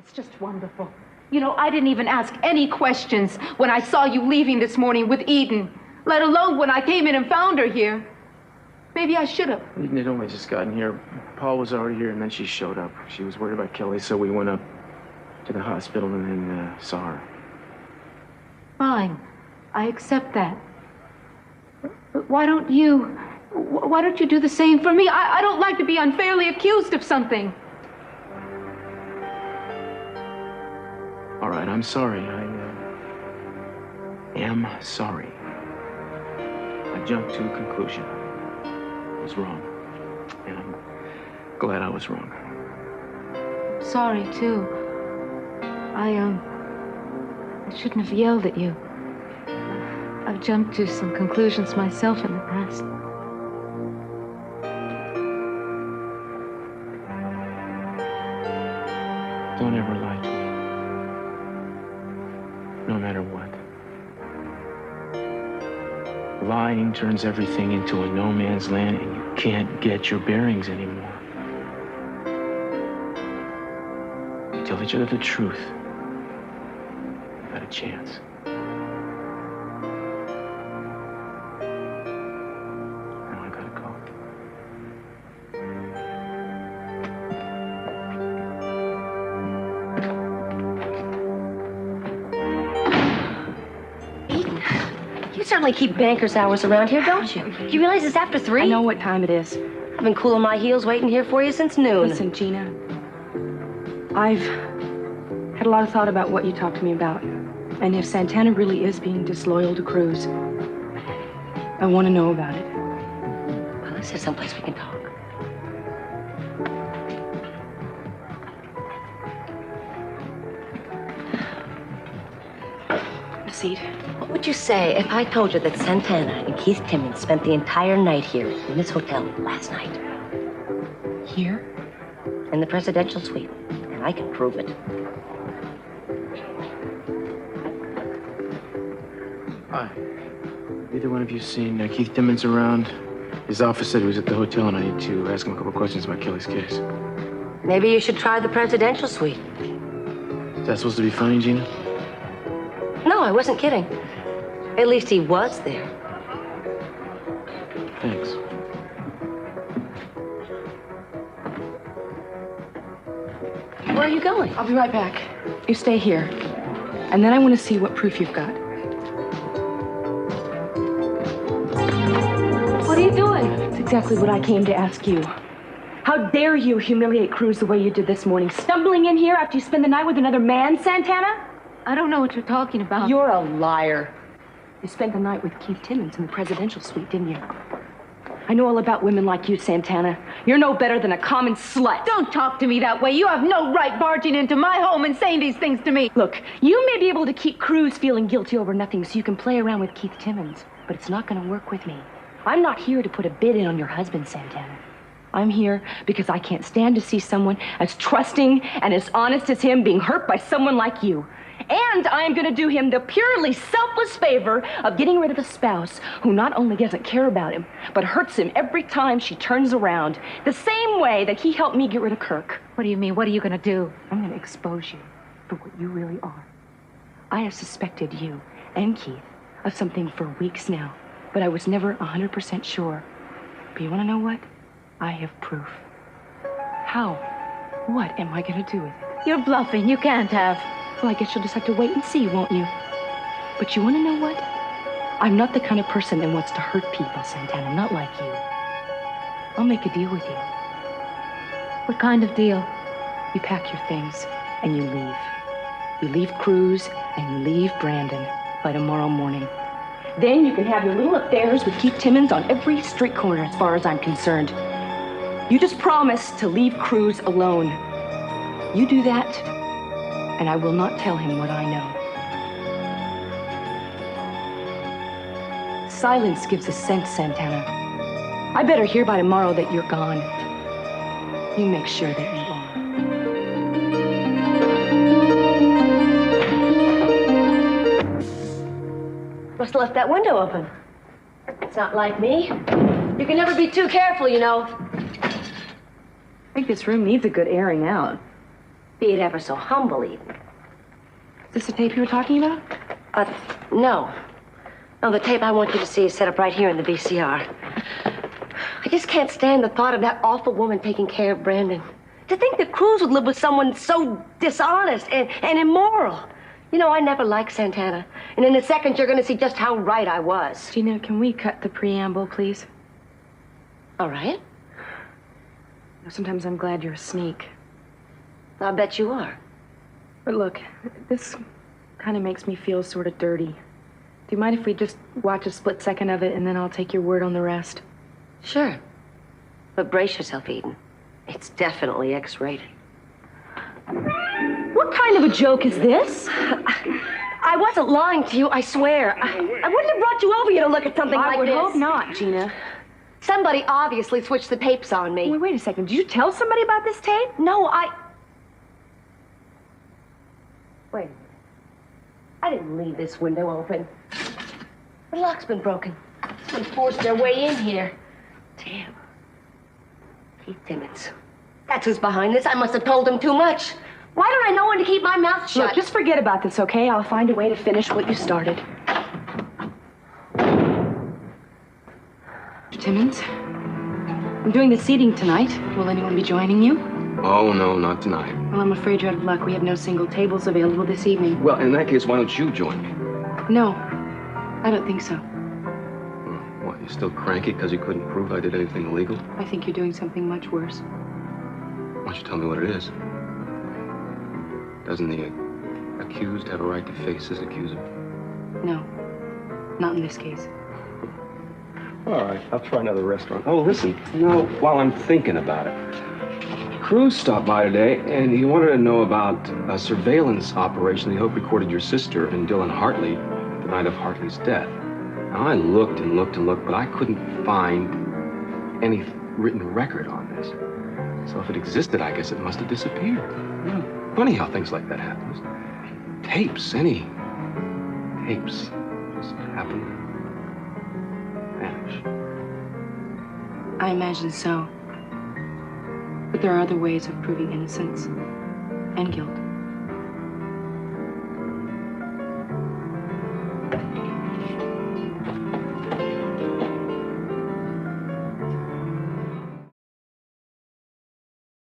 it's just wonderful. You know, I didn't even ask any questions when I saw you leaving this morning with Eden, let alone when I came in and found her here. Maybe I should have. Eden had only just gotten here. Paul was already here, and then she showed up. She was worried about Kelly, so we went up to the hospital and then saw her. Fine. I accept that. But why don't you do the same for me? I don't like to be unfairly accused of something. All right, I'm sorry. I am sorry. I jumped to a conclusion. I was wrong. And I'm glad I was wrong. I'm sorry, too. I shouldn't have yelled at you. I've jumped to some conclusions myself in the past. Don't ever lie to me. No matter what. Lying turns everything into a no man's land, and you can't get your bearings anymore. We tell each other the truth. We've got a chance. Now I gotta go. You certainly keep banker's hours around here, don't you? You realize it's after 3? I know what time it is. I've been cooling my heels waiting here for you since noon. Listen, Gina. I've had a lot of thought about what you talked to me about. And if Santana really is being disloyal to Cruz, I want to know about it. Well, let's have someplace we can talk. A seat. What would you say if I told you that Santana and Keith Timmons spent the entire night here in this hotel last night? Here? In the presidential suite. And I can prove it. Hi. Either one of you seen Keith Timmons around? His office said he was at the hotel, and I need to ask him a couple questions about Kelly's case. Maybe you should try the presidential suite. Is that supposed to be funny, Gina? No, I wasn't kidding. At least he was there. Thanks. Where are you going? I'll be right back. You stay here. And then I want to see what proof you've got. What are you doing? It's exactly what I came to ask you. How dare you humiliate Cruz the way you did this morning? Stumbling in here after you spend the night with another man, Santana? I don't know what you're talking about. You're a liar. You spent the night with Keith Timmons in the presidential suite, didn't you? I know all about women like you, Santana. You're no better than a common slut. Don't talk to me that way. You have no right barging into my home and saying these things to me. Look, you may be able to keep Cruz feeling guilty over nothing so you can play around with Keith Timmons, but it's not going to work with me. I'm not here to put a bid in on your husband, Santana. I'm here because I can't stand to see someone as trusting and as honest as him being hurt by someone like you. And I am going to do him the purely selfless favor of getting rid of a spouse who not only doesn't care about him, but hurts him every time she turns around, the same way that he helped me get rid of Kirk. What do you mean? What are you going to do? I'm going to expose you for what you really are. I have suspected you and Keith of something for weeks now, but I was never 100% sure. But you want to know what? I have proof. How? What am I going to do with it? You're bluffing. You can't have. Well, I guess you'll just have to wait and see, won't you? But you want to know what? I'm not the kind of person that wants to hurt people, Santana, not like you. I'll make a deal with you. What kind of deal? You pack your things and you leave. You leave Cruz and you leave Brandon by tomorrow morning. Then you can have your little affairs with Keith Timmons on every street corner as far as I'm concerned. You just promise to leave Cruz alone. You do that, and I will not tell him what I know. Silence gives a scent, Santana. I better hear by tomorrow that you're gone. You make sure that you are. Must have left that window open. It's not like me. You can never be too careful, you know. I think this room needs a good airing out. Be it ever so humble, even. Is this the tape you were talking about? No. No, the tape I want you to see is set up right here in the VCR. I just can't stand the thought of that awful woman taking care of Brandon. To think that Cruz would live with someone so dishonest and immoral. You know, I never liked Santana. And in a second, you're going to see just how right I was. Gina, can we cut the preamble, please? All right. Sometimes I'm glad you're a sneak. I'll bet you are. But look, this kind of makes me feel sort of dirty. Do you mind if we just watch a split second of it and then I'll take your word on the rest? Sure. But brace yourself, Eden. It's definitely X-rated. What kind of a joke is this? I wasn't lying to you, I swear. I wouldn't have brought you over here to look at something like this. I would hope not, Gina. Somebody obviously switched the tapes on me. Wait a second. Did you tell somebody about this tape? No, Wait. I didn't leave this window open. The lock's been broken. They forced their way in here. Damn. Keith Timmons. That's who's behind this. I must have told him too much. Why don't I know when to keep my mouth shut? Look, just forget about this, okay? I'll find a way to finish what you started. Mr. Timmons, I'm doing the seating tonight. Will anyone be joining you? Oh, no, not tonight. Well, I'm afraid you're out of luck. We have no single tables available this evening. Well, in that case, why don't you join me? No, I don't think so. What, you still cranky because you couldn't prove I did anything illegal? I think you're doing something much worse. Why don't you tell me what it is? Doesn't the accused have a right to face his accuser? No, not in this case. All right, I'll try another restaurant. Oh, listen, while I'm thinking about it, Cruz stopped by today, and he wanted to know about a surveillance operation he hoped recorded your sister and Dylan Hartley the night of Hartley's death. Now, I looked and looked and looked, but I couldn't find any written record on this. So if it existed, I guess it must have disappeared. Funny how things like that happen. Tapes, any tapes, just happen to vanish. I imagine so. But there are other ways of proving innocence and guilt.